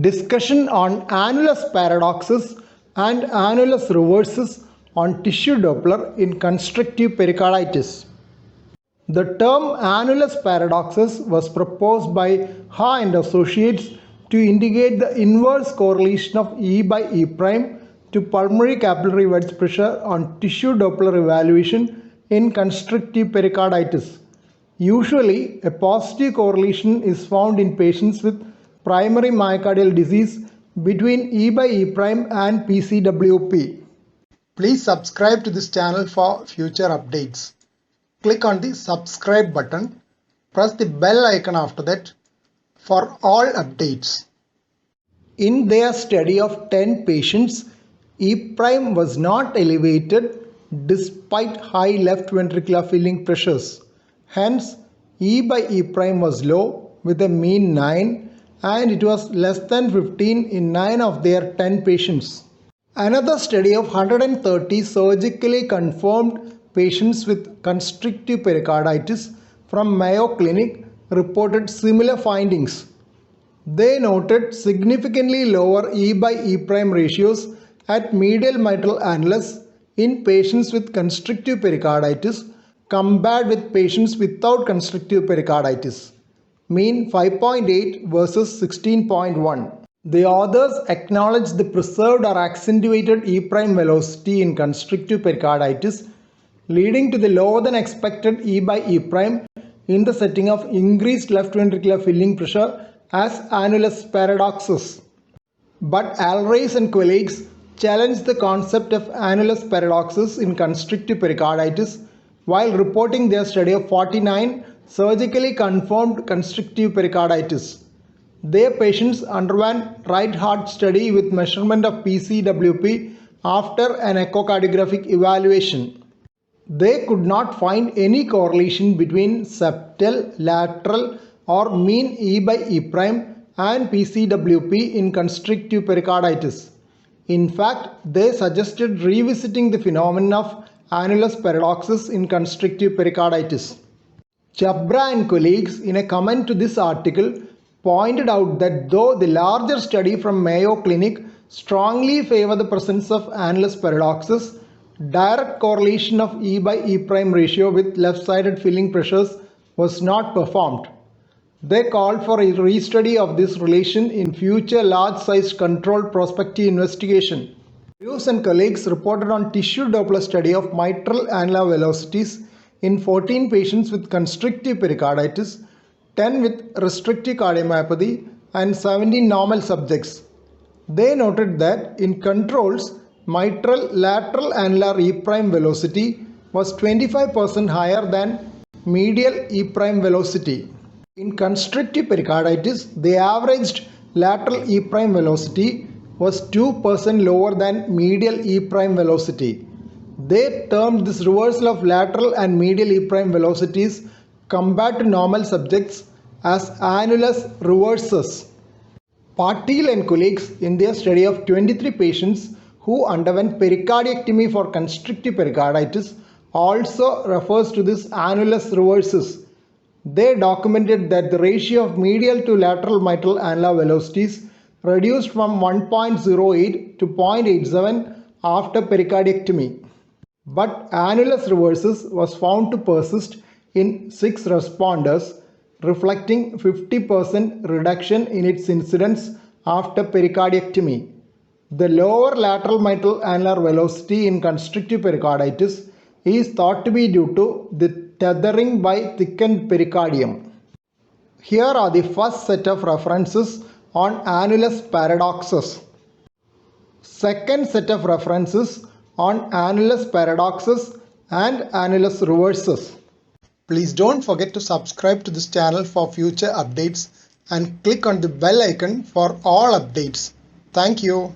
Discussion on annulus paradoxus and annulus reversus on tissue Doppler in constrictive pericarditis. The term annulus paradoxus was proposed by Ha and associates to indicate the inverse correlation of E by E prime to pulmonary capillary wedge pressure on tissue Doppler evaluation in constrictive pericarditis. Usually, a positive correlation is found in patients with primary myocardial disease between E by E prime and PCWP. Please subscribe to this channel for future updates. Click on the subscribe button. Press the bell icon after that for all updates. In their study of 10 patients, E prime was not elevated despite high left ventricular filling pressures. Hence, E by E prime was low with a mean 9 and it was less than 15 in 9 of their 10 patients. Another study of 130 surgically confirmed patients with constrictive pericarditis from Mayo Clinic reported similar findings. They noted significantly lower E by E prime ratios at medial mitral annulus in patients with constrictive pericarditis compared with patients without constrictive pericarditis. Mean 5.8 versus 16.1. The authors acknowledge the preserved or accentuated E prime velocity in constrictive pericarditis, leading to the lower than expected E by E prime in the setting of increased left ventricular filling pressure as annulus paradoxus. But Alreis and colleagues challenged the concept of annulus paradoxus in constrictive pericarditis while reporting their study of 49 surgically confirmed constrictive pericarditis. Their patients underwent right heart study with measurement of PCWP after an echocardiographic evaluation. They could not find any correlation between septal, lateral or mean E by E prime and PCWP in constrictive pericarditis. In fact, they suggested revisiting the phenomenon of annulus paradoxus in constrictive pericarditis. Chabra and colleagues, in a comment to this article, pointed out that though the larger study from Mayo Clinic strongly favor the presence of annulus paradoxus, direct correlation of E by E prime ratio with left-sided filling pressures was not performed. They called for a restudy of this relation in future large-sized controlled prospective investigation. Hughes and colleagues reported on tissue Doppler study of mitral annular velocities in 14 patients with constrictive pericarditis, 10 with restrictive cardiomyopathy and 17 normal subjects. They noted that in controls, mitral lateral annular E prime velocity was 25% higher than medial E prime velocity. In constrictive pericarditis, the averaged lateral E prime velocity was 2% lower than medial E prime velocity. They termed this reversal of lateral and medial E prime velocities compared to normal subjects as annulus reversus. Patil and colleagues in their study of 23 patients who underwent pericardiectomy for constrictive pericarditis also refers to this annulus reversus. They documented that the ratio of medial to lateral mitral annular velocities reduced from 1.08 to 0.87 after pericardiectomy. But annulus reversus was found to persist in 6 responders, reflecting 50% reduction in its incidence after pericardiectomy. The lower lateral mitral annular velocity in constrictive pericarditis is thought to be due to the tethering by thickened pericardium. Here are the first set of references on annulus paradoxus. Second set of references on annulus paradoxus and annulus reversus. Please don't forget to subscribe to this channel for future updates and click on the bell icon for all updates. Thank you.